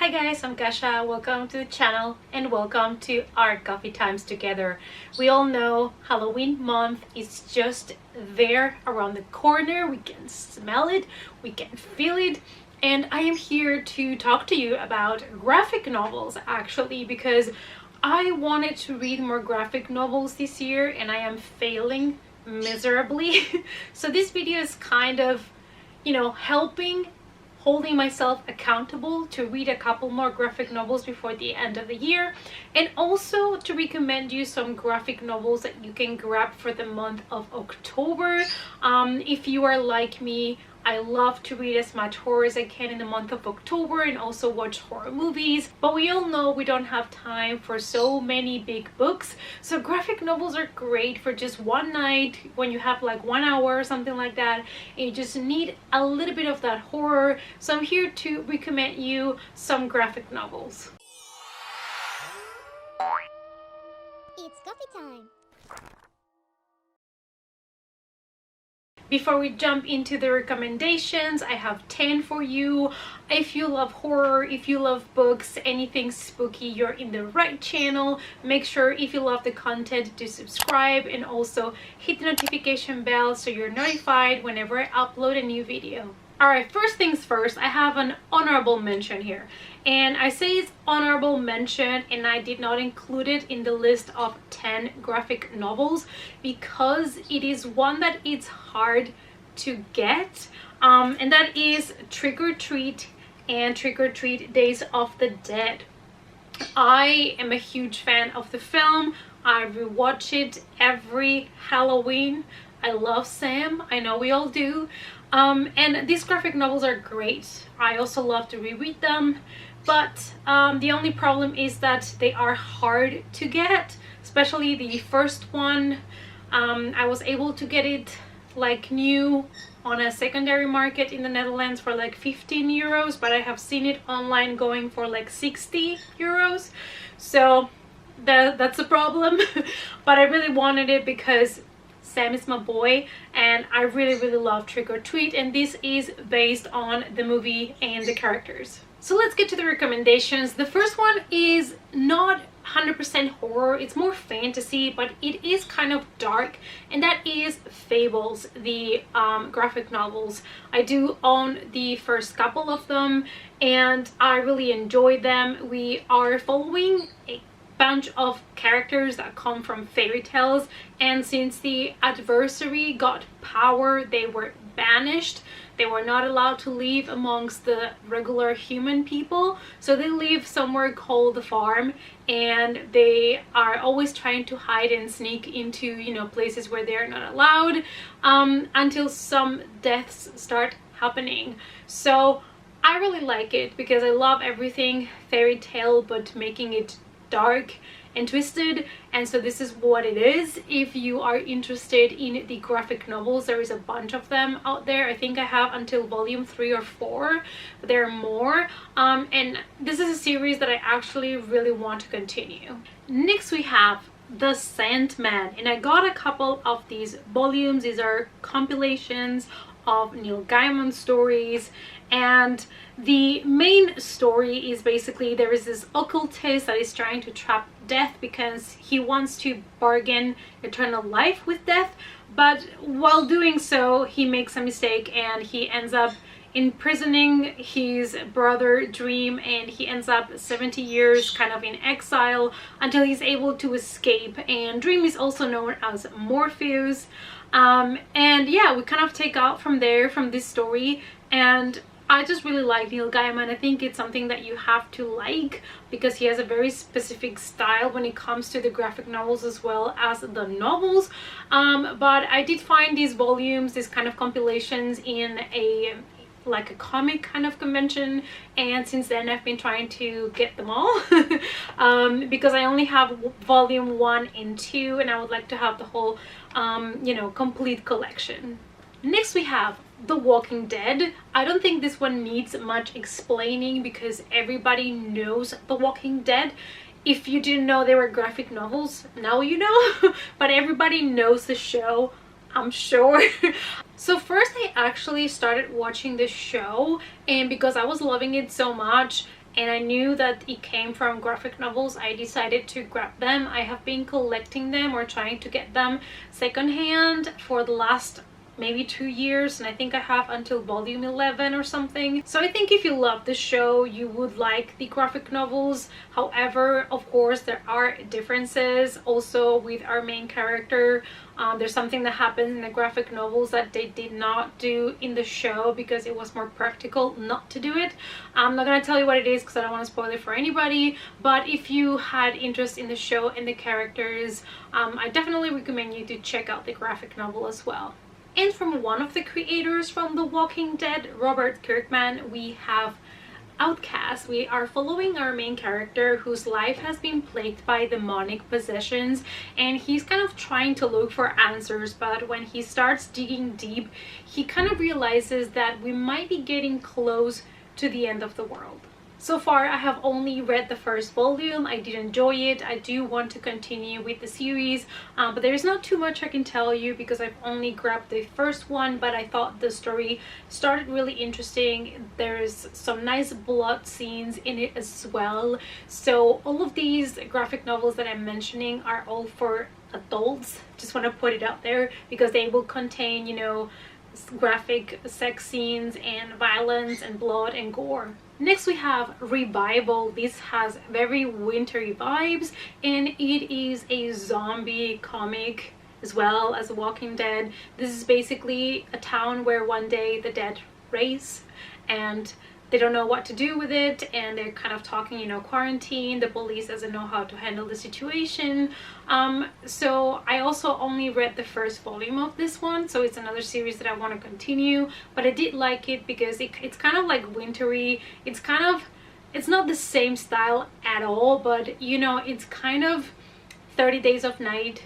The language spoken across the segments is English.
Hi guys, I'm Kasha. Welcome to the channel and welcome to our coffee times together. We all know Halloween month is just there around the corner. We can smell it, we can feel it, and I am here to talk to you about graphic novels actually, because I wanted to read more graphic novels this year and I am failing miserably. So this video is kind of, holding myself accountable to read a couple more graphic novels before the end of the year, and also to recommend you some graphic novels that you can grab for the month of October. If you are like me, I love to read as much horror as I can in the month of October and also watch horror movies, but we all know we don't have time for so many big books. So graphic novels are great for just one night when you have like 1 hour or something like that and you just need a little bit of that horror. So I'm here to recommend you some graphic novels. It's coffee time. Before we jump into the recommendations, I have 10 for you. If you love horror, if you love books, anything spooky, you're in the right channel. Make sure if you love the content to subscribe and also hit the notification bell so you're notified whenever I upload a new video. Alright, first things first, I have an honorable mention here. And I say it's honorable mention and I did not include it in the list of 10 graphic novels because it is one that it's hard to get. And that is Trick or Treat and Trick or Treat Days of the Dead. I am a huge fan of the film. I rewatch it every Halloween. I love Sam. I know we all do. And these graphic novels are great. I also love to reread them, but the only problem is that they are hard to get, especially the first one. I was able to get it like new on a secondary market in the Netherlands for like 15 euros, but I have seen it online going for like 60 euros. So that's a problem. But I really wanted it because Sam is my boy and I really love Trick or Treat, and this is based on the movie and the characters. So let's get to the recommendations. The first one is not 100% horror, it's more fantasy, but it is kind of dark, and that is Fables, the graphic novels. I do own the first couple of them and I really enjoyed them. We are following a bunch of characters that come from fairy tales, and since the adversary got power, they were banished. They were not allowed to live amongst the regular human people, so they live somewhere called the farm, and they are always trying to hide and sneak into places where they're not allowed, until some deaths start happening. So I really like it because I love everything fairy tale but making it dark and twisted, and so this is what it is. If you are interested in the graphic novels, there is a bunch of them out there. I think I have until volume 3 or 4, but there are more, and this is a series that I actually really want to continue. Next we have the Sandman, and I got a couple of these volumes. These are compilations of Neil Gaiman stories, and the main story is basically there is this occultist that is trying to trap death because he wants to bargain eternal life with death, but while doing so he makes a mistake and he ends up imprisoning his brother Dream, and he ends up 70 years kind of in exile until he's able to escape. And Dream is also known as Morpheus, and yeah, we kind of take out from there from this story, and I just really like Neil Gaiman. I think it's something that you have to like because he has a very specific style when it comes to the graphic novels as well as the novels. But I did find these volumes, these kind of compilations, in a comic kind of convention, and since then I've been trying to get them all because I only have volume 1 and 2 and I would like to have the whole complete collection. Next we have The Walking Dead. I don't think this one needs much explaining because everybody knows The Walking Dead. If you didn't know they were graphic novels, now you know. But everybody knows the show, I'm sure. So first I actually started watching this show, and because I was loving it so much and I knew that it came from graphic novels. I decided to grab them. I have been collecting them or trying to get them secondhand for the last maybe 2 years, and I think I have until volume 11 or something. So I think if you love the show, you would like the graphic novels. However, of course, there are differences also with our main character. There's something that happens in the graphic novels that they did not do in the show because it was more practical not to do it. I'm not gonna tell you what it is because I don't want to spoil it for anybody, but if you had interest in the show and the characters, I definitely recommend you to check out the graphic novel as well. And from one of the creators from The Walking Dead, Robert Kirkman, we have Outcasts. We are following our main character whose life has been plagued by demonic possessions, and he's kind of trying to look for answers, but when he starts digging deep, he kind of realizes that we might be getting close to the end of the world. So far, I have only read the first volume. I did enjoy it. I do want to continue with the series, but there's not too much I can tell you because I've only grabbed the first one, but I thought the story started really interesting. There's some nice blood scenes in it as well. So all of these graphic novels that I'm mentioning are all for adults. Just want to put it out there because they will contain, you know, graphic sex scenes and violence and blood and gore. Next we have Revival. This has very wintry vibes, and it is a zombie comic as well as Walking Dead. This is basically a town where one day the dead race and they don't know what to do with it, and they're kind of talking, you know, quarantine. The police doesn't know how to handle the situation. So I also only read the first volume of this one, so it's another series that I want to continue, but I did like it because it's kind of like wintry. It's not the same style at all, but you know, it's kind of 30 Days of Night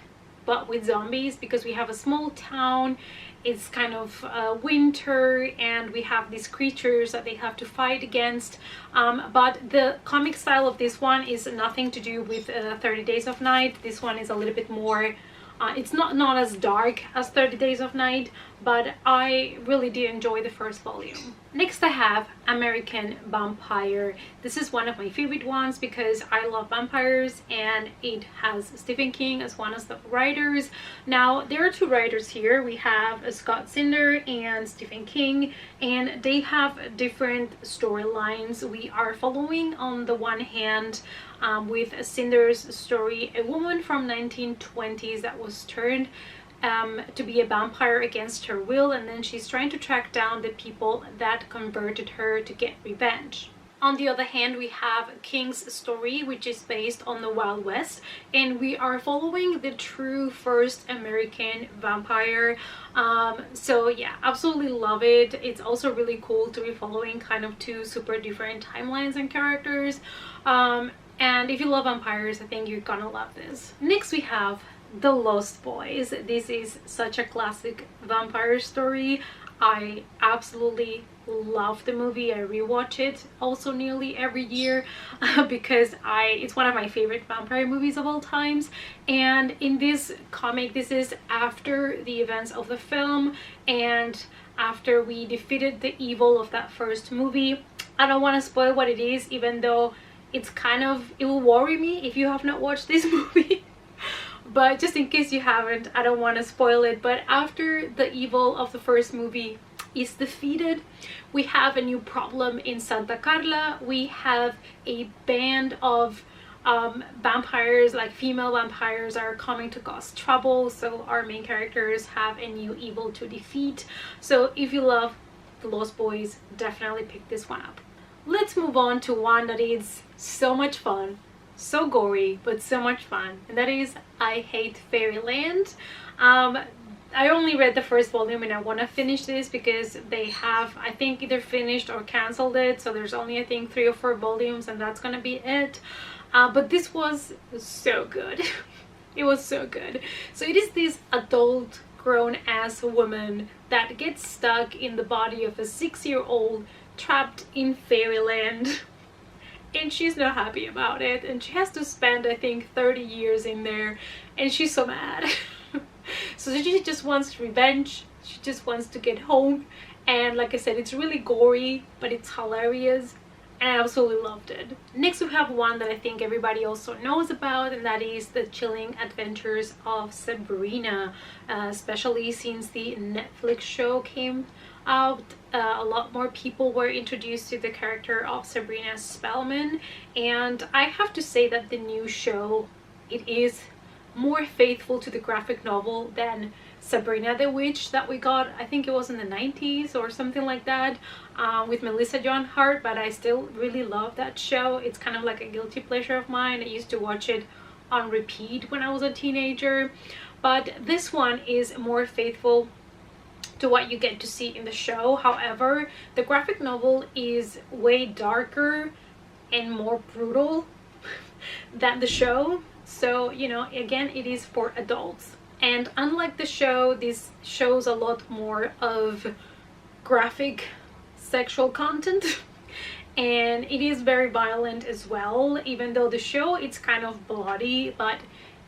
but with zombies, because we have a small town. It's kind of winter, and we have these creatures that they have to fight against. But the comic style of this one is nothing to do with 30 Days of Night. This one is a little bit more, it's not as dark as 30 Days of Night, but I really did enjoy the first volume. Next I have American Vampire. This is one of my favorite ones because I love vampires, and it has Stephen King as one of the writers. Now there are two writers here. We have Scott Cinder and Stephen King, and they have different storylines. We are following on the one hand with Cinder's story, a woman from 1920s that was turned to be a vampire against her will, and then she's trying to track down the people that converted her to get revenge. On the other hand, we have King's story, which is based on the Wild West, and we are following the true first American vampire. So yeah, absolutely love it. It's also really cool to be following kind of two super different timelines and characters. And if you love vampires, I think you're gonna love this. Next we have The Lost Boys. This is such a classic vampire story. I absolutely love the movie. I rewatch it also nearly every year because it's one of my favorite vampire movies of all times. And in this comic, this is after the events of the film and after we defeated the evil of that first movie. I don't want to spoil what it is, even though it's kind of, it will worry me if you have not watched this movie. But just in case you haven't, I don't want to spoil it. But after the evil of the first movie is defeated, we have a new problem in Santa Carla. We have a band of vampires, like female vampires, are coming to cause trouble. So our main characters have a new evil to defeat. So if you love The Lost Boys, definitely pick this one up. Let's move on to one that is so much fun. So gory, but so much fun, and that is I Hate Fairyland. I only read the first volume, and I want to finish this because they have, I think, either finished or cancelled it, so there's only, I think, 3 or 4 volumes, and that's gonna be it. But this was so good. It was so good. So it is this adult grown-ass woman that gets stuck in the body of a 6-year-old trapped in Fairyland. And she's not happy about it, and she has to spend, I think, 30 years in there, and she's so mad. So she just wants revenge. She just wants to get home, and like I said, it's really gory, but it's hilarious. and I absolutely loved it. Next we have one that I think everybody also knows about, and that is The Chilling Adventures of Sabrina. Especially since the Netflix show came out, a lot more people were introduced to the character of Sabrina Spellman, and I have to say that the new show, it is more faithful to the graphic novel than Sabrina the Witch that we got, I think it was in the 90s or something like that, with Melissa Joan Hart. But I still really love that show. It's kind of like a guilty pleasure of mine. I used to watch it on repeat when I was a teenager. But this one is more faithful to what you get to see in the show. However, the graphic novel is way darker and more brutal than the show. So, you know, again, it is for adults. And unlike the show, this shows a lot more of graphic sexual content. And it is very violent as well, even though the show, it's kind of bloody, but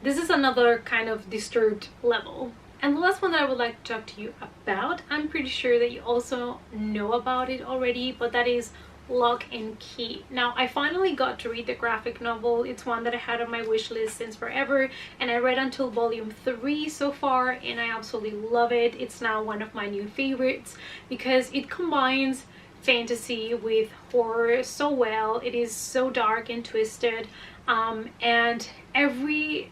this is another kind of disturbed level. And the last one that I would like to talk to you about, I'm pretty sure that you also know about it already, but that is Lock and Key. Now, I finally got to read the graphic novel. It's one that I had on my wish list since forever, and I read until volume 3 so far, and I absolutely love it. It's now one of my new favorites because it combines fantasy with horror so well. It is so dark and twisted, and every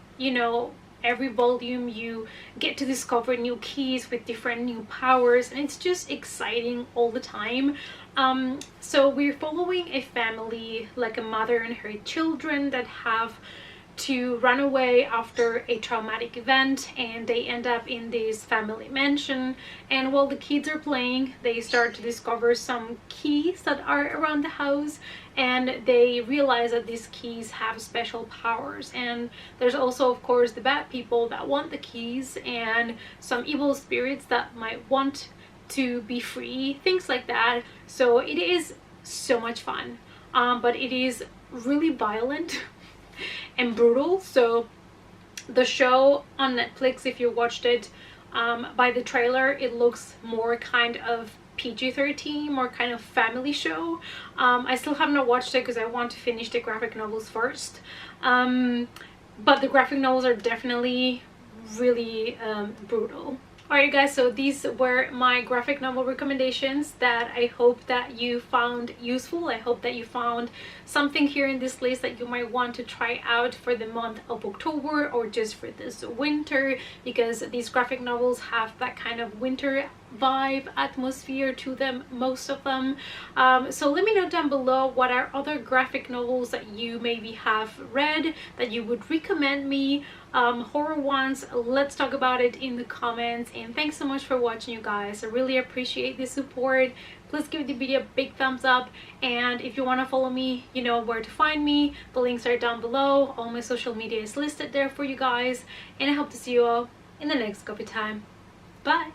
volume you get to discover new keys with different new powers, and it's just exciting all the time. So we're following a family, like a mother and her children, that have to run away after a traumatic event, and they end up in this family mansion. And while the kids are playing, they start to discover some keys that are around the house, and they realize that these keys have special powers. And there's also, of course, the bad people that want the keys, and some evil spirits that might want to be free, things like that. So it is so much fun, but it is really violent and brutal. So the show on Netflix, if you watched it, by the trailer, it looks more kind of PG-13, more kind of family show. I still have not watched it because I want to finish the graphic novels first, but the graphic novels are definitely really brutal. Alright guys, so these were my graphic novel recommendations that I hope that you found useful. I hope that you found something here in this list that you might want to try out for the month of October or just for this winter, because these graphic novels have that kind of winter vibe, atmosphere to them, most of them. So let me know down below what are other graphic novels that you maybe have read that you would recommend me, horror ones. Let's talk about it in the comments. And thanks so much for watching, you guys. I really appreciate the support. Please give the video a big thumbs up, and if you want to follow me, you know where to find me. The links are down below. All my social media is listed there for you guys, and I hope to see you all in the next coffee time. Bye.